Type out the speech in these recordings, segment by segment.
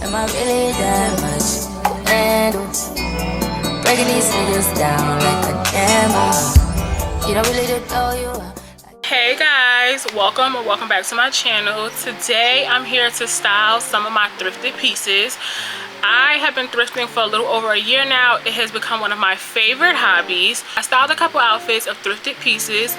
Am I really that much to handle? Breaking these niggas down like a camel. You don't really know you are. Hey guys, welcome or welcome back to my channel. Today I'm here to style some of my thrifted pieces. I have been thrifting for a little over a year now. It has become one of my favorite hobbies. I styled a couple outfits of thrifted pieces.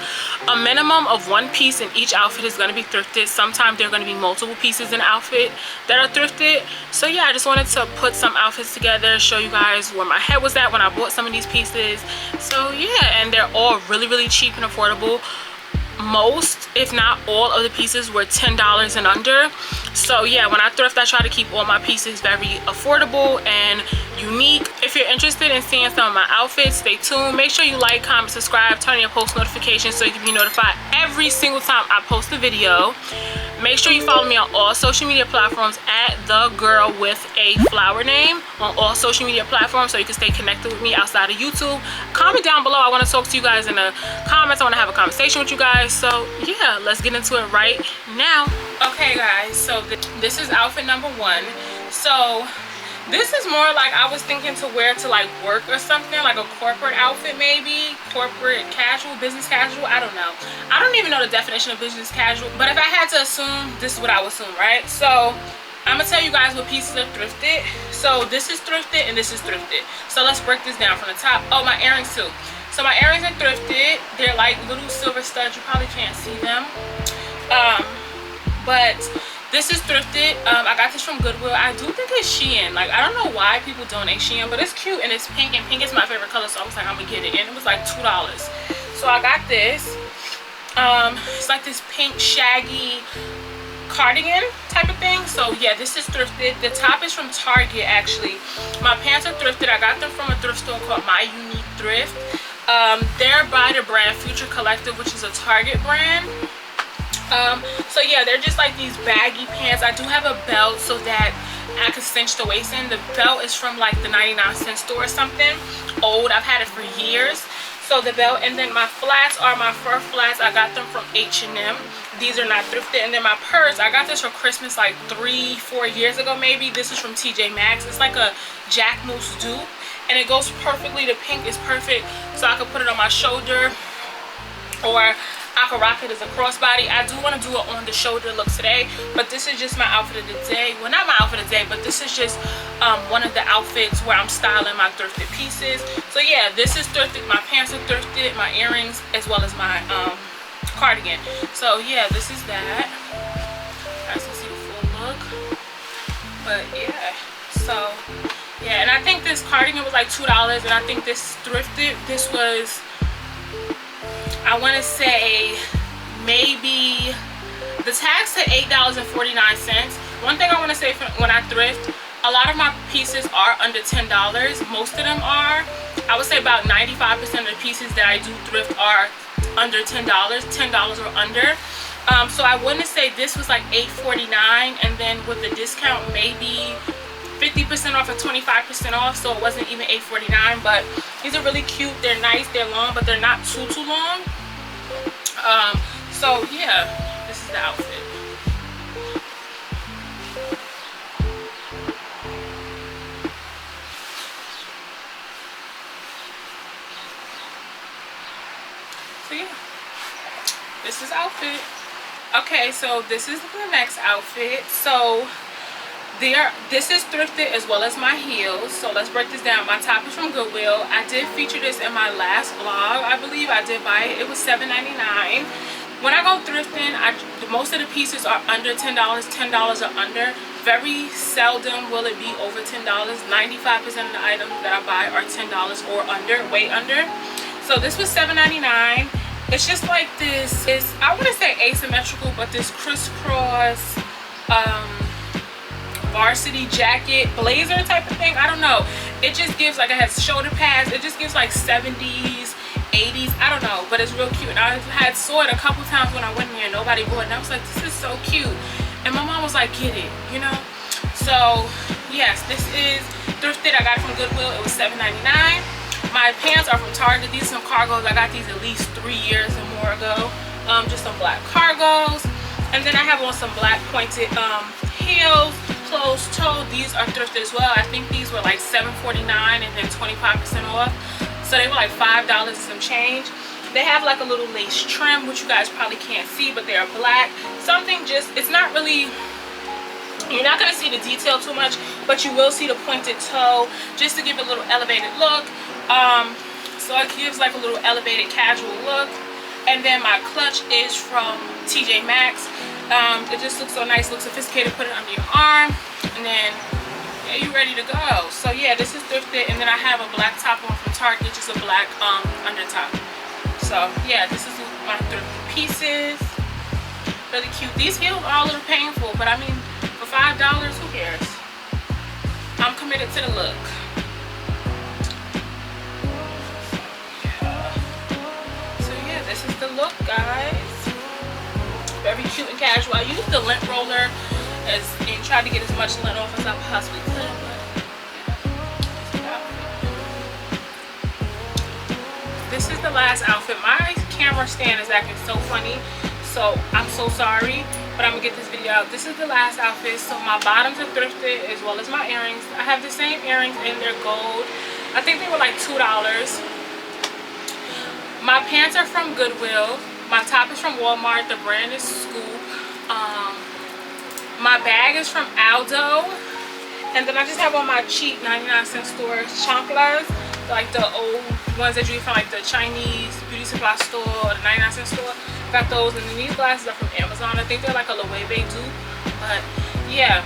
A minimum of one piece in each outfit is going to be thrifted. Sometimes there are going to be multiple pieces in an outfit that are thrifted. So yeah, I just wanted to put some outfits together, show you guys where my head was at when I bought some of these pieces. So yeah, and they're all really cheap and affordable. Most, if not all, of the pieces were $10 and under. So yeah, when I thrift, I try to keep all my pieces very affordable and unique. If you're interested in seeing some of my outfits, stay tuned. Make sure you like, comment, subscribe, turn on your post notifications so you can be notified every single time I post a video. Make sure you follow me on all social media platforms at the girl with a flower name on all social media platforms so you can stay connected with me outside of YouTube. Comment down below. I want to talk to you guys in the comments. I want to have a conversation with you guys. So yeah, let's get into it right now. Okay guys, so this is outfit number one. So this is more like I was thinking to wear to like work or something, like a corporate outfit maybe, corporate casual, business casual, I don't know. I don't even know the definition of business casual, but if I had to assume, this is what I would assume, right? So I'm gonna tell you guys what pieces are thrifted. So this is thrifted and this is thrifted. So let's break this down from the top. Oh, my earrings too. So my earrings are thrifted. They're like little silver studs. You probably can't see them. But this is thrifted. I got this from Goodwill. I do think it's Shein. Like, I don't know why people donate Shein, but it's cute and it's pink, and pink is my favorite color, so I was like, I'm gonna get it. And it was like $2. So I got this. It's like this pink shaggy cardigan type of thing. So yeah, this is thrifted. The top is from Target actually. My pants are thrifted. I got them from a thrift store called My Unique Thrift. They're by the brand Future Collective, which is a Target brand. So yeah, they're just like these baggy pants. I do have a belt so that I can cinch the waist in. The belt is from like the 99-cent store or something. Old, I've had it for years. So the belt, and then my flats are my fur flats. I got them from H&M. These are not thrifted. And then my purse, I got this for Christmas like 3-4 years ago maybe. This is from TJ Maxx. It's like a Jack Moose dupe, and it goes perfectly. The pink is perfect, so I could put it on my shoulder, or I could rock it as a crossbody. I do want to do it on the shoulder look today, but this is just my outfit of the day. Well, not my outfit of the day, but this is just one of the outfits where I'm styling my thrifted pieces. So yeah, this is thrifted. My pants are thrifted, my earrings, as well as my cardigan. So yeah, this is that. You guys can see the full look. But yeah, so yeah, and I think this cardigan was like $2, and I think this thrifted, this was, I want to say maybe, the tag said $8.49. One thing I want to say when I thrift, a lot of my pieces are under $10. Most of them are. I would say about 95% of the pieces that I do thrift are under $10, $10 or under. So I wouldn't say this was like $8.49, and then with the discount maybe 50% off or 25% off, so it wasn't even $8.49. But these are really cute. They're nice, they're long, but they're not too long. So yeah, this is the outfit. So yeah, this is outfit. Okay, so this is the next outfit. So this is thrifted as well as my heels. So let's break this down. My top is from Goodwill. I did feature this in my last vlog. I believe I did buy it. It was $7.99. When I go thrifting, most of the pieces are under $10. $10 or under. Very seldom will it be over $10. 95% of the items that I buy are $10 or under, way under. So this was $7.99. It's just like this, I wouldn't say asymmetrical, but this crisscross varsity jacket blazer type of thing. I don't know, it just gives like, it has shoulder pads, it just gives like 70s 80s, I don't know, but it's real cute. And I saw it a couple times when I went in there, nobody bought it, and I was like, this is so cute. And my mom was like, get it, you know. So yes, this is thrifted. I got it from Goodwill. It was $7.99. My pants are from Target. These are some cargos. I got these at least 3 years or more ago. Just some black cargos, and then I have on some black pointed heels. closed toe, these are thrifted as well. I think these were like $7.49 and then 25% off. So they were like $5 and some change. They have like a little lace trim, which you guys probably can't see, but they are black. Something just, it's not really, you're not going to see the detail too much, but you will see the pointed toe just to give it a little elevated look. So it gives like a little elevated casual look. And then my clutch is from TJ Maxx. It just looks so nice, looks sophisticated. Put it under your arm, and then yeah, you ready to go. So yeah, this is thrifted. And then I have a black top on from Target, just a black under top. So yeah, this is my thrifted pieces. Really cute. These heels are a little painful, but I mean, for $5, who cares? I'm committed to the look. So yeah, this is the look, guys. Very cute and casual. I used the lint roller and tried to get as much lint off as I possibly could. But yeah, this is the last outfit. My camera stand is acting so funny, so I'm so sorry, but I'm gonna get this video out. This is the last outfit. So my bottoms are thrifted as well as my earrings. I have the same earrings and they're gold. I think they were like $2. My pants are from Goodwill. My top is from Walmart. The brand is Scoop. My bag is from Aldo. And then I just have on my cheap 99-cent store chanclas, like the old ones that you get from like the Chinese beauty supply store or the 99-cent store. Got those. And then these glasses are from Amazon. I think they're like a Loewe dupe. But yeah,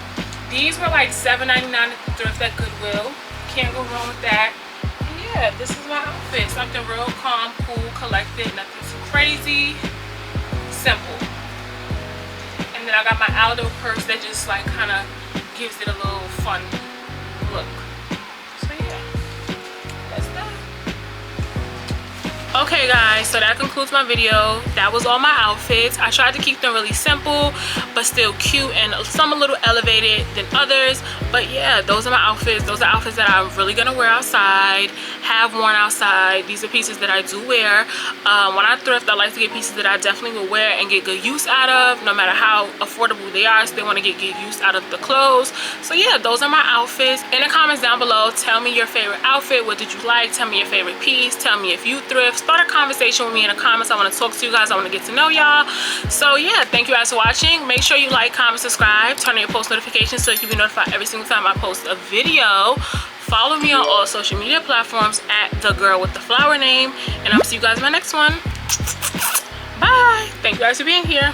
these were like $7.99 at the thrift at Goodwill. Can't go wrong with that. And yeah, this is my outfit. Something real calm, cool, collected, nothing too crazy, simple. And then I got my Aldo purse that just like kind of gives it a little fun look. So yeah, that's that. Okay guys, so that concludes my video. That was all my outfits. I tried to keep them really simple but still cute, and some a little elevated than others. But yeah, those are my outfits. Those are outfits that I'm really gonna wear outside, have worn outside. These are pieces that I do wear. When I thrift, I like to get pieces that I definitely will wear and get good use out of, no matter how affordable they are. I still want to get good use out of the clothes. So yeah, those are my outfits. In the comments down below, tell me your favorite outfit. What did you like? Tell me your favorite piece. Tell me if you thrift. Start a conversation with me in the comments. I want to talk to you guys. I want to get to know y'all. So yeah, thank you guys for watching. Make sure you like, comment, subscribe, turn on your post notifications so you can be notified every single time I post a video. Follow me on all social media platforms at the girl with the flower name, and I'll see you guys in my next one. Bye. Thank you guys for being here.